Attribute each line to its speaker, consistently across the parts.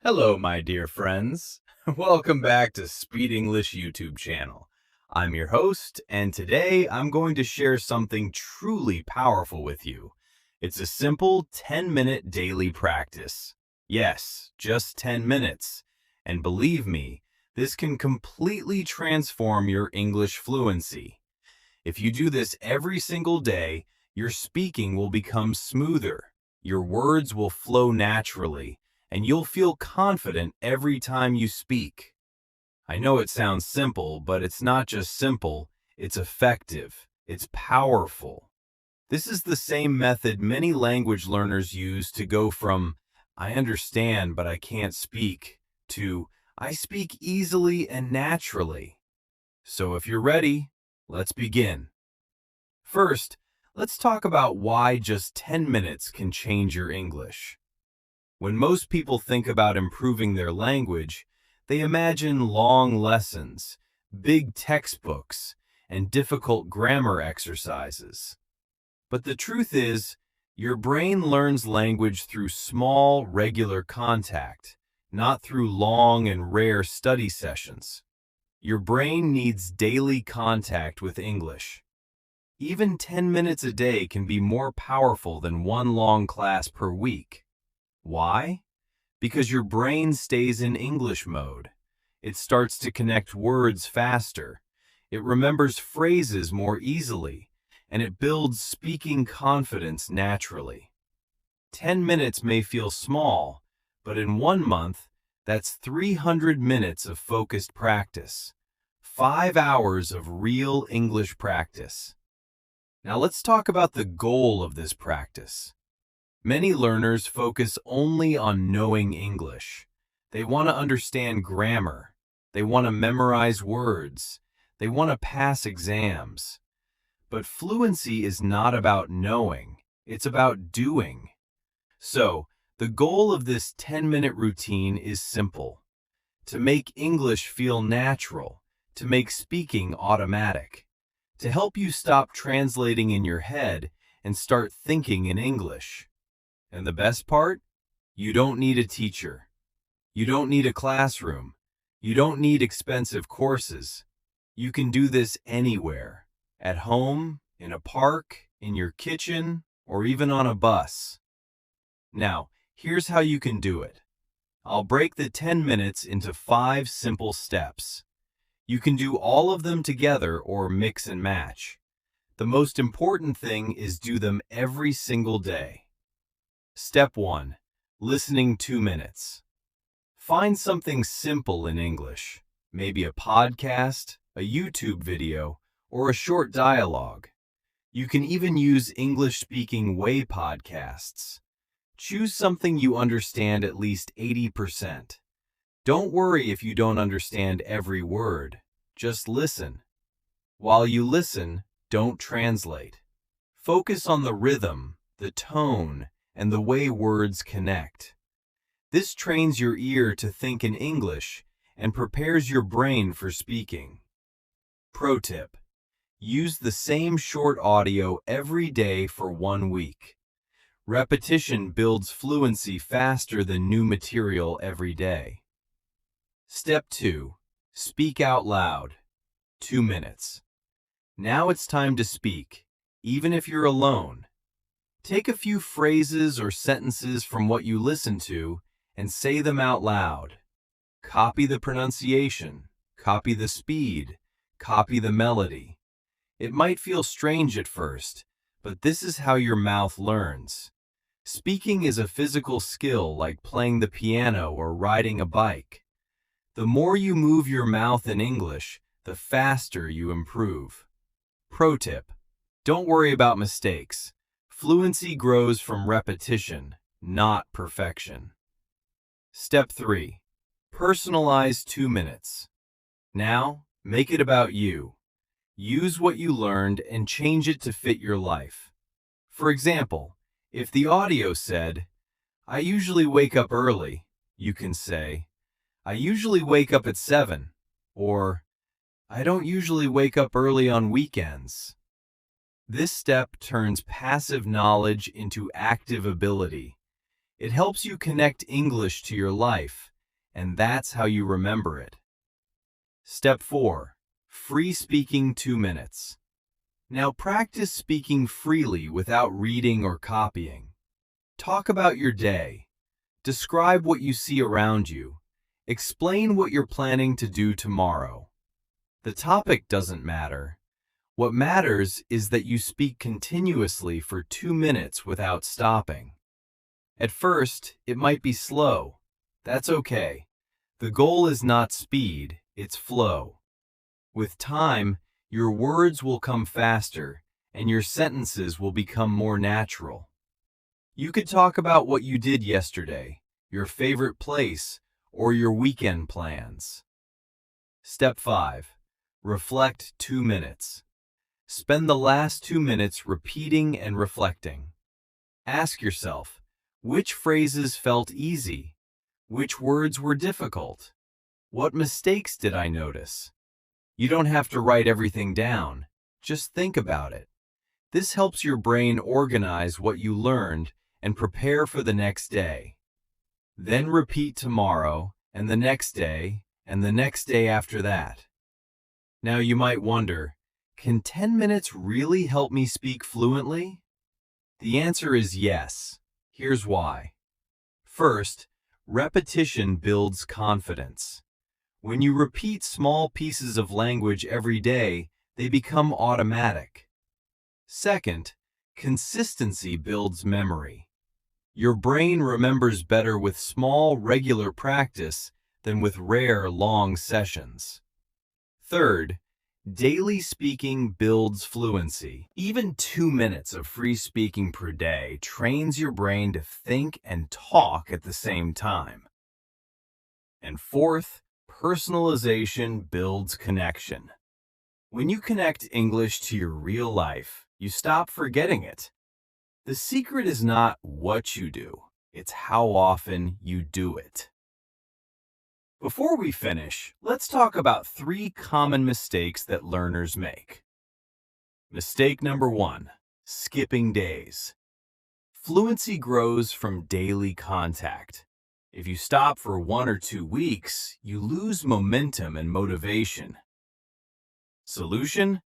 Speaker 1: Hello, my dear friends. Welcome back to Speed English YouTube channel. I'm your host, and today I'm going to share something truly powerful with you. It's a simple 10-minute daily practice. Yes, just 10 minutes. And believe me, this can completely transform your English fluency. If you do this every single day, your speaking will become smoother. Your words will flow naturally, and you'll feel confident every time you speak. I know it sounds simple, but it's not just simple, it's effective, it's powerful. This is the same method many language learners use to go from, "I understand but I can't speak," to, "I speak easily and naturally." So if you're ready, let's begin. First, let's talk about why just 10 minutes can change your English. When most people think about improving their language, they imagine long lessons, big textbooks, and difficult grammar exercises. But the truth is, your brain learns language through small, regular contact, not through long and rare study sessions. Your brain needs daily contact with English. Even 10 minutes a day can be more powerful than one long class per week. Why? Because your brain stays in English mode. It starts to connect words faster. It remembers phrases more easily, and it builds speaking confidence naturally. 10 minutes may feel small, but in 1 month, that's 300 minutes of focused practice. 5 hours of real English practice. Now let's talk about the goal of this practice. Many learners focus only on knowing English. They want to understand grammar. They want to memorize words. They want to pass exams. But fluency is not about knowing. It's about doing. So, the goal of this 10-minute routine is simple: to make English feel natural, to make speaking automatic, to help you stop translating in your head and start thinking in English. And the best part? You don't need a teacher. You don't need a classroom. You don't need expensive courses. You can do this anywhere. At home, in a park, in your kitchen, or even on a bus. Now, here's how you can do it. I'll break the 10 minutes into 5 simple steps. You can do all of them together or mix and match. The most important thing is do them every single day. Step 1. Listening 2 minutes. Find something simple in English, maybe a podcast, a YouTube video, or a short dialogue. You can even use English Speaking Way podcasts. Choose something you understand at least 80%. Don't worry if you don't understand every word. Just listen. While you listen, don't translate. Focus on the rhythm, the tone, and the way words connect. This trains your ear to think in English and prepares your brain for speaking. Pro tip: use the same short audio every day for 1 week. Repetition builds fluency faster than new material every day. Step 2. Speak out loud. 2 minutes. Now it's time to speak, even if you're alone. Take a few phrases or sentences from what you listen to and say them out loud. Copy the pronunciation, copy the speed, copy the melody. It might feel strange at first, but this is how your mouth learns. Speaking is a physical skill like playing the piano or riding a bike. The more you move your mouth in English, the faster you improve. Pro tip: don't worry about mistakes. Fluency grows from repetition, not perfection. Step 3. Personalize 2 minutes. Now, make it about you. Use what you learned and change it to fit your life. For example, if the audio said, "I usually wake up early," you can say, "I usually wake up at 7," or "I don't usually wake up early on weekends." This step turns passive knowledge into active ability. It helps you connect English to your life and that's how you remember it. Step 4. Free speaking 2 minutes. Now practice speaking freely without reading or copying. Talk about your day. Describe what you see around you. Explain what you're planning to do tomorrow. The topic doesn't matter. What matters is that you speak continuously for 2 minutes without stopping. At first, it might be slow. That's okay. The goal is not speed, it's flow. With time, your words will come faster, and your sentences will become more natural. You could talk about what you did yesterday, your favorite place, or your weekend plans. Step 5. Reflect 2 minutes. Spend the last 2 minutes repeating and reflecting. Ask yourself, which phrases felt easy? Which words were difficult? What mistakes did I notice? You don't have to write everything down. Just think about it. This helps your brain organize what you learned and prepare for the next day. Then repeat tomorrow, and the next day, and the next day after that. Now you might wonder, can 10 minutes really help me speak fluently? The answer is yes. Here's why. First, repetition builds confidence. When you repeat small pieces of language every day, they become automatic. Second, consistency builds memory. Your brain remembers better with small, regular practice than with rare, long sessions. Third, daily speaking builds fluency. Even 2 minutes of free speaking per day trains your brain to think and talk at the same time. And fourth, personalization builds connection. When you connect English to your real life, you stop forgetting it. The secret is not what you do, it's how often you do it. Before we finish, let's talk about 3 common mistakes that learners make. Mistake number 1, skipping days. Fluency grows from daily contact. If you stop for 1 or 2 weeks, you lose momentum and motivation. Solution?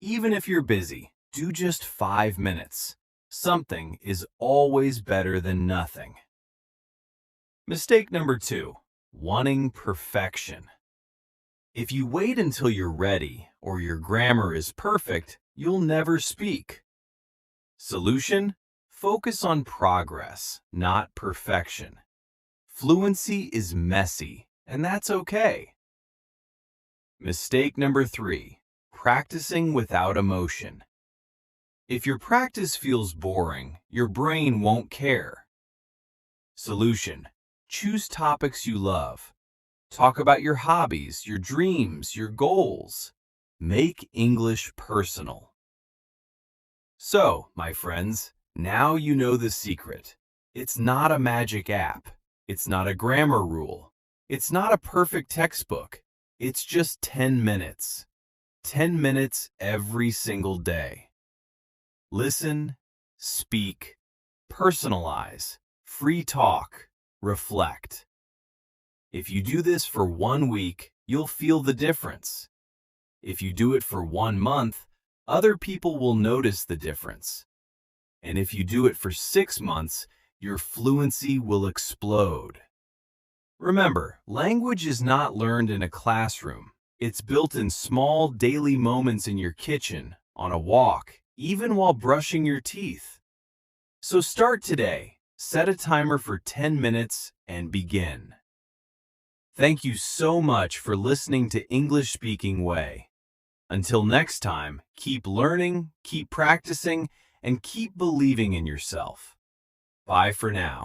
Speaker 1: Even if you're busy, do just 5 minutes. Something is always better than nothing. Mistake number 2, wanting perfection. If you wait until you're ready or your grammar is perfect, you'll never speak. Solution? Focus on progress, not perfection. Fluency is messy, and that's okay. Mistake number 3, practicing without emotion. If your practice feels boring, your brain won't care. Solution: choose topics you love. Talk about your hobbies, your dreams, your goals. Make English personal. So, my friends, now you know the secret. It's not a magic app. It's not a grammar rule. It's not a perfect textbook. It's just 10 minutes. 10 minutes every single day. Listen, speak, personalize, free talk, reflect. If you do this for 1 week, you'll feel the difference. If you do it for 1 month, other people will notice the difference. And if you do it for 6 months, your fluency will explode. Remember, language is not learned in a classroom. It's built in small daily moments in your kitchen, on a walk, even while brushing your teeth. So start today. Set a timer for 10 minutes and begin. Thank you so much for listening to English Speaking Way. Until next time, keep learning, keep practicing, and keep believing in yourself. Bye for now.